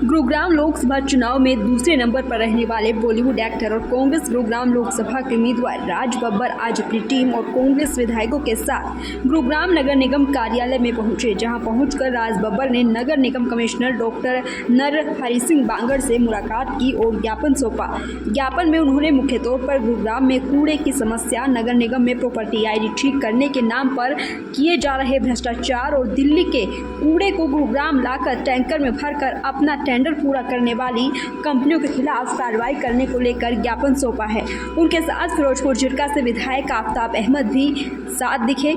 गुरुग्राम लोकसभा चुनाव में दूसरे नंबर पर रहने वाले बॉलीवुड एक्टर और कांग्रेस गुरुग्राम लोकसभा के उम्मीदवार राज बब्बर आज अपनी टीम और कांग्रेस विधायकों के साथ गुरुग्राम नगर निगम कार्यालय में पहुंचे, जहां पहुंचकर राज बब्बर ने नगर निगम कमिश्नर डॉक्टर नरहरि सिंह बांगड़ से मुलाकात की और ज्ञापन सौंपा। ज्ञापन में उन्होंने मुख्य तौर पर गुरुग्राम में कूड़े की समस्या, नगर निगम में प्रॉपर्टी आईडी ठीक करने के नाम पर किए जा रहे भ्रष्टाचार और दिल्ली के कूड़े को गुरुग्राम लाकर टैंकर में भरकर अपना टेंडर पूरा करने वाली कंपनियों के खिलाफ कार्रवाई करने को लेकर ज्ञापन सौंपा है। उनके साथ फिरोजपुर जिरका से विधायक आफताब अहमद भी साथ दिखे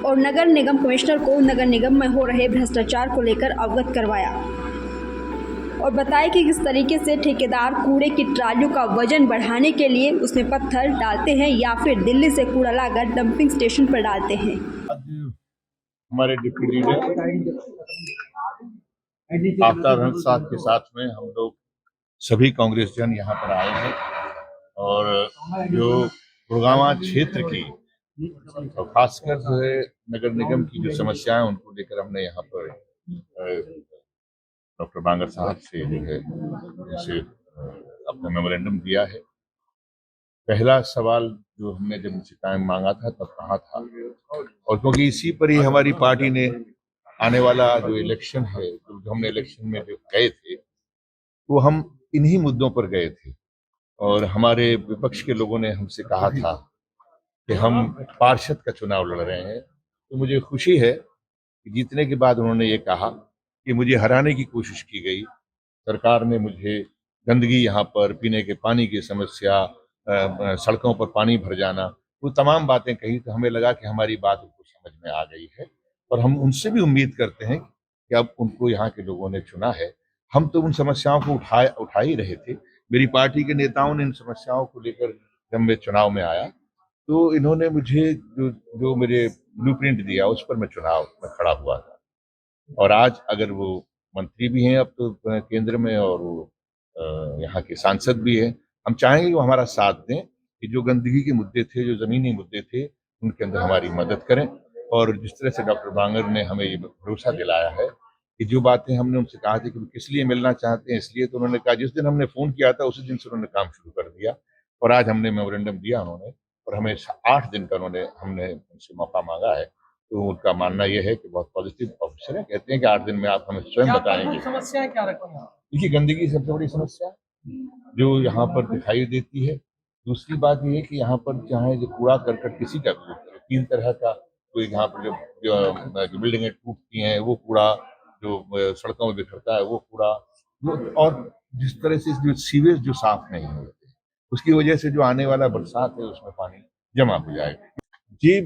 और नगर निगम कमिश्नर को नगर निगम में हो रहे भ्रष्टाचार को लेकर अवगत करवाया और बताया कि किस तरीके से ठेकेदार कूड़े की ट्रालियों का वजन बढ़ाने के लिए उसमें पत्थर डालते हैं या फिर दिल्ली से कूड़ा लाकर डंपिंग स्टेशन पर डालते हैं। हमारे डिप्टी लीडर आफताब अहमद साहब के साथ में हम लोग सभी कांग्रेस जन यहाँ पर आए हैं और जो गुरुग्राम क्षेत्र की और खासकर जो है नगर निगम की जो समस्याएं उनको लेकर हमने यहाँ पर डॉक्टर बांगड़ साहब से जो है उनसे अपना मेमोरेंडम दिया है। पहला सवाल जो हमने जब उनसे टाइम मांगा था तब कहा था, और क्योंकि इसी पर ही हमारी पार्टी ने आने वाला जो इलेक्शन है, जो हमने इलेक्शन में जो गए थे वो हम इन्हीं मुद्दों पर गए थे और हमारे विपक्ष के लोगों ने हमसे कहा था कि हम पार्षद का चुनाव लड़ रहे हैं। तो मुझे खुशी है कि जीतने के बाद उन्होंने ये कहा कि मुझे हराने की कोशिश की गई। सरकार ने मुझे गंदगी, यहाँ पर पीने के पानी की समस्या, सड़कों पर पानी भर जाना, वो तमाम बातें कही। तो हमें लगा कि हमारी बात उनको समझ में आ गई है और हम उनसे भी उम्मीद करते हैं कि अब उनको यहाँ के लोगों ने चुना है। हम तो उन समस्याओं को उठा ही रहे थे। मेरी पार्टी के नेताओं ने इन समस्याओं को लेकर जब मैं चुनाव में आया तो इन्होंने मुझे जो मेरे ब्लूप्रिंट दिया उस पर मैं चुनाव में खड़ा हुआ था। और आज अगर वो मंत्री भी हैं अब तो केंद्र में और वो यहाँ के सांसद भी हैं, हम चाहेंगे कि वो हमारा साथ दें कि जो गंदगी के मुद्दे थे, जो ज़मीनी मुद्दे थे, उनके अंदर हमारी मदद करें। और जिस तरह से डॉक्टर बांगड़ ने हमें ये भरोसा दिलाया है कि जो बातें हमने उनसे कहा थी कि वो किस लिए मिलना चाहते हैं, इसलिए तो उन्होंने कहा, जिस दिन हमने फ़ोन किया था उसी दिन से उन्होंने काम शुरू कर दिया और आज हमने मेमोरेंडम दिया उन्होंने और हमें 8 दिन का हमने उनसे मौका मांगा है। तो उनका मानना यह है कि बहुत पॉजिटिव ऑफिसर है, कहते हैं कि 8 दिन में आप हमें स्वयं बताएंगे। समस्या क्या रखी है? देखिए, गंदगी सबसे बड़ी समस्या जो यहाँ पर दिखाई देती है। दूसरी बात ये है कि यहाँ पर चाहे जो कूड़ा करकट किसी का भी, 3 तरह का, कोई यहाँ पर जो बिल्डिंगें टूटती हैं वो कूड़ा, जो सड़कों में बिखरता है वो कूड़ा, और जिस तरह से जो सीवेज जो साफ नहीं होते उसकी वजह से जो आने वाला बरसात है उसमें पानी जमा हो जाएगा। जी,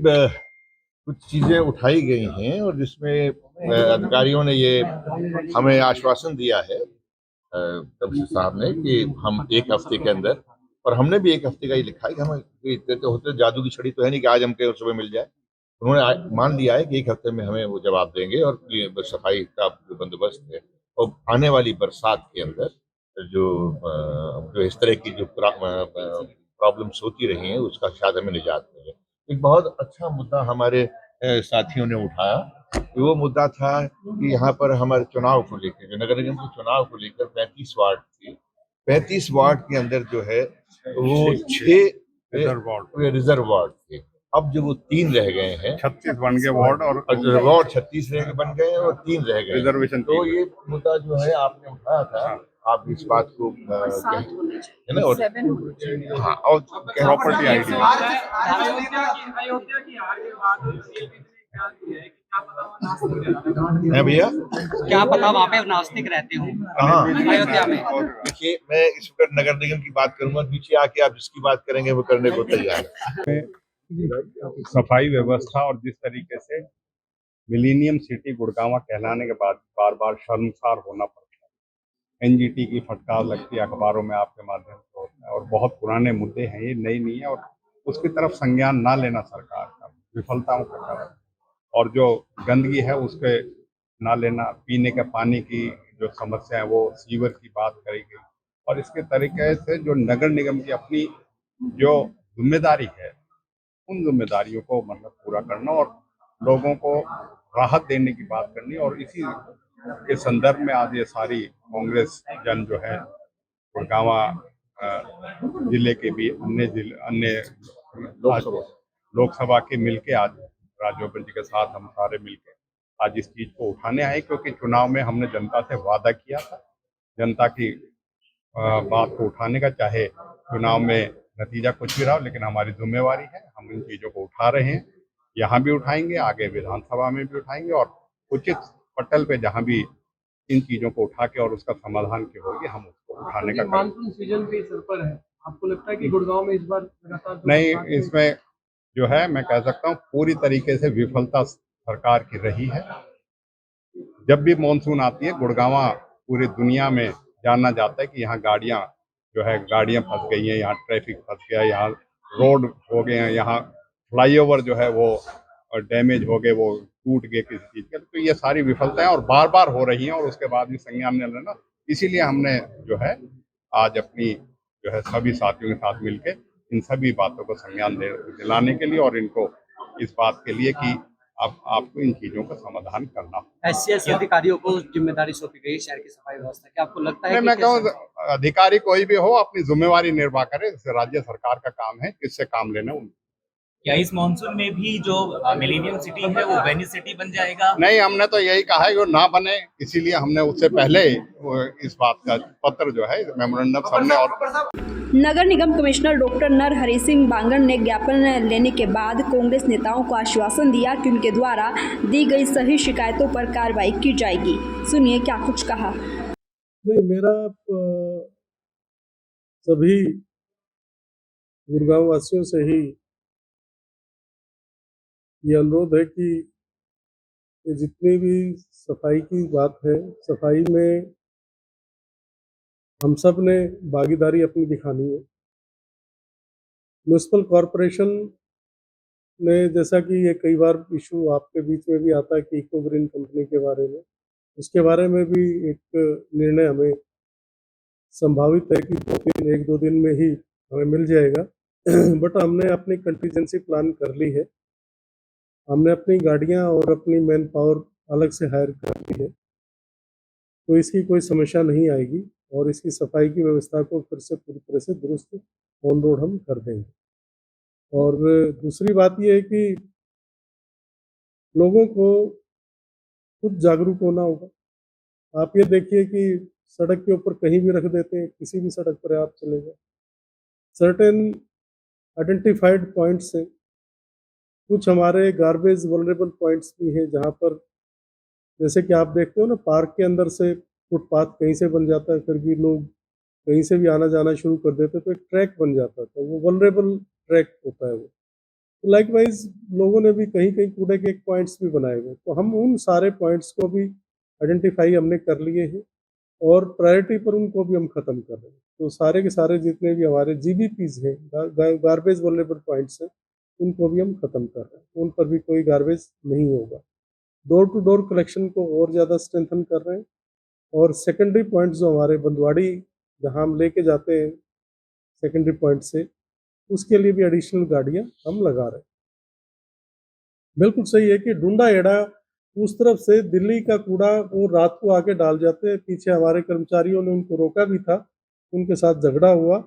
कुछ चीजें उठाई गई हैं और जिसमें अधिकारियों ने ये हमें आश्वासन दिया है कमिश्नर साहब ने कि हम 1 हफ्ते के अंदर, और हमने भी 1 हफ्ते का ही लिखा है कि हमें इतने तो होते, जादू की छड़ी तो है नहीं कि आज हमके सुबह मिल जाए। उन्होंने मान लिया है कि 1 हफ्ते में हमें वो जवाब देंगे और सफाई का जो बंदोबस्त है और आने वाली बरसात के अंदर जो इस तरह की जो प्रॉब्लम्स होती रही हैं उसका शायद हमें निजात मिले। एक बहुत अच्छा मुद्दा हमारे साथियों ने उठाया, वो मुद्दा था कि यहाँ पर हमारे चुनाव को लेकर, जो नगर निगम के चुनाव को लेकर 35 वार्ड थे, 35 वार्ड के अंदर जो है वो 6 रिजर्व वार्ड थे। अब जो वो 3 रह गए हैं, 36 बन गए वार्ड और वार्ड 36 बन गए हैं और 3 रह गए रिजर्वेशन। तो ये मुद्दा जो है आपने उठाया था, आप इस बात को है ना, और हाँ, और प्रॉपर्टी आईडी है भैया, क्या पता वहाँ पे नास्तिक रहते हो कहाँ अयोध्या में? देखिए, मैं इस वक्त नगर निगम की बात करूंगा, नीचे आके आप जिसकी बात करेंगे वो करने को तैयार है। सफाई व्यवस्था और जिस तरीके से मिलीनियम सिटी गुड़गांव कहलाने के बाद बार बार शर्मसार होना पड़ता है। एनजीटी की फटकार लगती है, अखबारों में आपके माध्यम से होता है और बहुत पुराने मुद्दे हैं, ये नई नहीं है और उसकी तरफ संज्ञान ना लेना सरकार का विफलताओं का कारण, और जो गंदगी है उसके ना लेना, पीने के पानी की जो समस्या है वो सीवर की बात करी गई और इसके तरीके से जो नगर निगम की अपनी जो जिम्मेदारी है उन जिम्मेदारियों को मतलब पूरा करना और लोगों को राहत देने की बात करनी और इसी के संदर्भ में आज ये सारी कांग्रेस जन जो है गुड़गांवा जिले के भी अन्य लोकसभा के मिलके आज राजबब्बर जी के साथ हम सारे मिलके आज इस चीज को उठाने आए, क्योंकि चुनाव में हमने जनता से वादा किया था जनता की बात को उठाने का, चाहे चुनाव में नतीजा कुछ भी रहा, लेकिन हमारी जिम्मेवारी है, हम इन चीजों को उठा रहे हैं। यहाँ भी उठाएंगे, आगे विधानसभा में भी उठाएंगे, और उचित पटल पे जहाँ भी इन चीजों को उठा के और उसका समाधान की होगी हम उसको उठाने का करेंगे। मानसून सीजन भी सर पर है, आपको लगता है कि गुड़गांव में इस बार लगातार नहीं, इसमें जो है मैं कह सकता हूँ पूरी तरीके से विफलता सरकार की रही है। जब भी मानसून आती है गुड़गांवा पूरी दुनिया में जाना जाता है कि यहाँ गाड़ियां फंस गई हैं, यहाँ ट्रैफिक फंस गया, यहाँ रोड हो गए हैं, यहाँ फ्लाईओवर जो है वो डैमेज हो गए, वो टूट गए किसी चीज के। तो ये सारी विफलताएं और बार बार हो रही हैं और उसके बाद भी संज्ञान नहीं लेना, इसीलिए हमने जो है आज अपनी जो है सभी साथियों के साथ मिलके इन सभी बातों को संज्ञान दिलाने के लिए और इनको इस बात के लिए कि अब आपको इन चीजों का समाधान करना हो। एससीएस अधिकारियों को जिम्मेदारी सौंपी गई शहर की सफाई व्यवस्था, क्या आपको लगता है मैं कहूँ अधिकारी कोई भी हो अपनी जिम्मेवारी निर्वाह करे, राज्य सरकार का काम है, किससे काम लेना उनको। क्या इस मानसून में भी जो मिलेनियम सिटी है वो वेनिस सिटी बन जाएगा? नहीं, हमने तो यही कहा है कि वो ना बने, इसीलिए हमने उससे पहले इस बात का पत्र जो है मेमोरेंडम सबने और नगर निगम कमिश्नर डॉक्टर नरहरि सिंह बांगड़ ने ज्ञापन लेने के बाद कांग्रेस नेताओं को आश्वासन दिया कि उनके द्वारा दी गई सभी शिकायतों पर कार्रवाई की जाएगी। सुनिए क्या कुछ कहा। नहीं, मेरा सभी गुड़गांव वासियों से ही ये अनुरोध है कि ये जितनी भी सफाई की बात है, सफाई में हम सब ने भागीदारी अपनी दिखानी है। म्यूनिसिपल कॉरपोरेशन ने, जैसा कि ये कई बार इशू आपके बीच में भी आता है कि इको ग्रीन कंपनी के बारे में, उसके बारे में भी एक निर्णय हमें संभावित है कि एक दो दिन में ही हमें मिल जाएगा। बट हमने अपनी कंटीजेंसी प्लान कर ली है, हमने अपनी गाड़ियां और अपनी मैन पावर अलग से हायर कर ली है, तो इसकी कोई समस्या नहीं आएगी और इसकी सफाई की व्यवस्था को फिर से पूरी तरह से दुरुस्त ऑन रोड हम कर देंगे। और दूसरी बात यह है कि लोगों को खुद जागरूक होना होगा। आप ये देखिए कि सड़क के ऊपर कहीं भी रख देते हैं, किसी भी सड़क पर आप चले जाए, सर्टेन आइडेंटिफाइड पॉइंट्स हैं, कुछ हमारे गार्बेज वल्नरेबल पॉइंट्स भी हैं जहाँ पर जैसे कि आप देखते हो ना, पार्क के अंदर से फुटपाथ कहीं से बन जाता है, फिर भी लोग कहीं से भी आना जाना शुरू कर देते, तो एक ट्रैक बन जाता था, वो वल्नरेबल ट्रैक होता है वो। तो लाइकवाइज लोगों ने भी कहीं कहीं कूड़े के पॉइंट्स भी बनाए हुए, तो हम उन सारे पॉइंट्स को भी आइडेंटिफाई हमने कर लिए हैं और प्रायोरिटी पर उनको भी हम ख़त्म कर रहे हैं। तो सारे के सारे जितने भी हमारे GBPs हैं, गार्बेज वल्नरेबल पॉइंट्स हैं, उनको भी हम ख़त्म कर रहे हैं, उन पर भी कोई गार्बेज नहीं होगा। डोर टू डोर कलेक्शन को और ज़्यादा स्ट्रेंथन कर रहे हैं और सेकेंडरी पॉइंट जो हमारे बंदवाड़ी जहाँ हम लेके जाते हैं सेकेंडरी पॉइंट से, उसके लिए भी एडिशनल गाड़ियाँ हम लगा रहे हैं। बिल्कुल सही है कि डूंडा एड़ा उस तरफ से दिल्ली का कूड़ा वो रात को आके डाल जाते हैं, पीछे हमारे कर्मचारियों ने उनको रोका भी था, उनके साथ झगड़ा हुआ,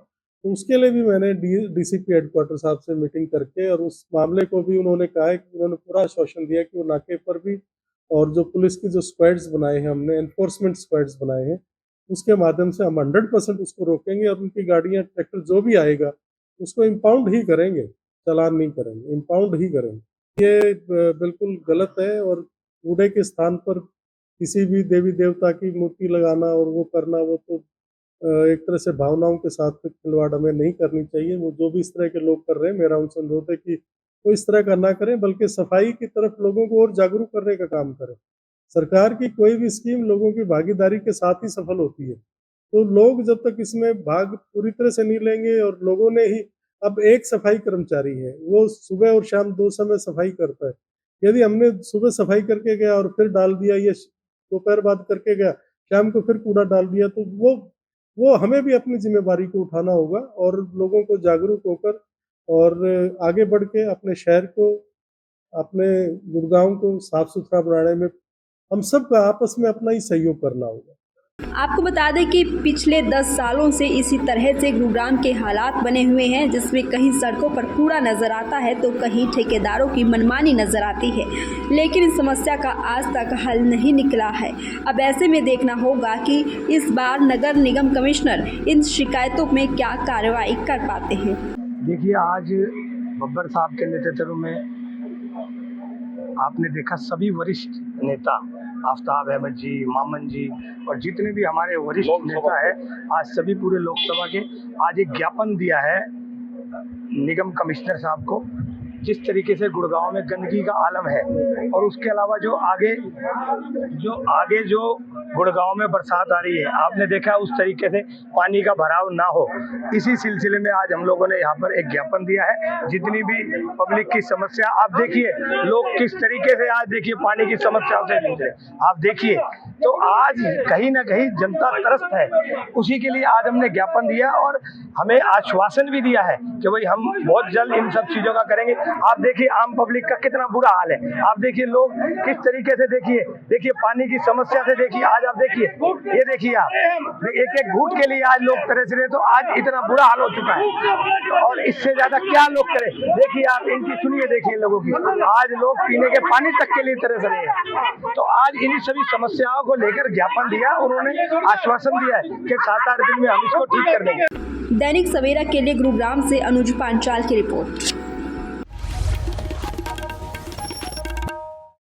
तो उसके लिए भी मैंने DCP हेडक्वार्टर साहब से मीटिंग करके और उस मामले को भी उन्होंने कहा है कि उन्होंने पूरा आश्वासन दिया कि वो नाके पर भी और जो पुलिस की जो स्क्वाड्स बनाए हैं हमने, एनफोर्समेंट स्क्वाड्स बनाए हैं, उसके माध्यम से हम 100% उसको रोकेंगे और उनकी गाड़ियाँ, ट्रैक्टर जो भी आएगा उसको इम्पाउंड ही करेंगे, चालान नहीं करेंगे, इम्पाउंड ही करेंगे। ये बिल्कुल गलत है और कूड़े के स्थान पर किसी भी देवी देवता की मूर्ति लगाना और वो करना, वो तो एक तरह से भावनाओं के साथ खिलवाड़ हमें नहीं करनी चाहिए। वो जो भी इस तरह के लोग कर रहे हैं, मेरा उनसे अनुरोध है कि वो इस तरह का ना करें, बल्कि सफाई की तरफ लोगों को और जागरूक करने का काम करें। सरकार की कोई भी स्कीम लोगों की भागीदारी के साथ ही सफल होती है, तो लोग जब तक इसमें भाग पूरी तरह से नहीं लेंगे, और लोगों ने ही, अब एक सफाई कर्मचारी है, वो सुबह और शाम 2 समय सफाई करता है। यदि हमने सुबह सफाई करके गया और फिर डाल दिया, या दोपहर बाद करके गया, शाम को फिर कूड़ा डाल दिया, तो वो हमें भी अपनी जिम्मेदारी को उठाना होगा और लोगों को जागरूक होकर और आगे बढ़ के अपने शहर को, अपने गुड़गांव को साफ सुथरा बनाने में हम सबका आपस में अपना ही सहयोग करना होगा। आपको बता दें कि पिछले 10 सालों से इसी तरह से गुरुग्राम के हालात बने हुए हैं, जिसमें कहीं सड़कों पर कूड़ा नजर आता है तो कहीं ठेकेदारों की मनमानी नजर आती है, लेकिन इस समस्या का आज तक हल नहीं निकला है। अब ऐसे में देखना होगा कि इस बार नगर निगम कमिश्नर इन शिकायतों में क्या कार्रवाई कर पाते हैं। देखिए, आज बब्बर साहब के नेतृत्व में आपने देखा सभी वरिष्ठ नेता, आफ्ताब अहमद जी, मामन जी और जितने भी हमारे वरिष्ठ नेता है, आज सभी पूरे लोकसभा के आज एक ज्ञापन दिया है निगम कमिश्नर साहब को, जिस तरीके से गुड़गांव में गंदगी का आलम है और उसके अलावा जो आगे गुड़गांव में बरसात आ रही है, आपने देखा उस तरीके से पानी का भराव ना हो, इसी सिलसिले में आज हम लोगों ने यहाँ पर एक ज्ञापन दिया है। जितनी भी पब्लिक की समस्या आप देखिए, लोग किस तरीके से आज देखिए पानी की समस्याओं से जूझ रहे, आप देखिए, तो आज कहीं ना कहीं जनता त्रस्त है। उसी के लिए आज हमने ज्ञापन दिया और हमें आश्वासन भी दिया है कि भाई हम बहुत जल्द इन सब चीजों का करेंगे। आप देखिए आम पब्लिक का कितना बुरा हाल है, आप देखिए लोग किस तरीके से देखिए पानी की समस्या से देखिए, आज आप देखिए, ये देखिए आप एक एक घूंट के लिए आज लोग तरस रहे, तो आज इतना बुरा हाल हो चुका है और इससे ज्यादा क्या लोग करें। देखिए आप इनकी सुनिए, देखिए लोगों की, आज लोग पीने के पानी तक के लिए तरस रहे हैं। तो आज इन सभी समस्याओं को लेकर ज्ञापन दिया, उन्होंने आश्वासन दिया है कि 7-8 दिन में हम इसको ठीक कर देंगे। दैनिक सवेरा के लिए गुरुग्राम से अनुज पांचाल की रिपोर्ट।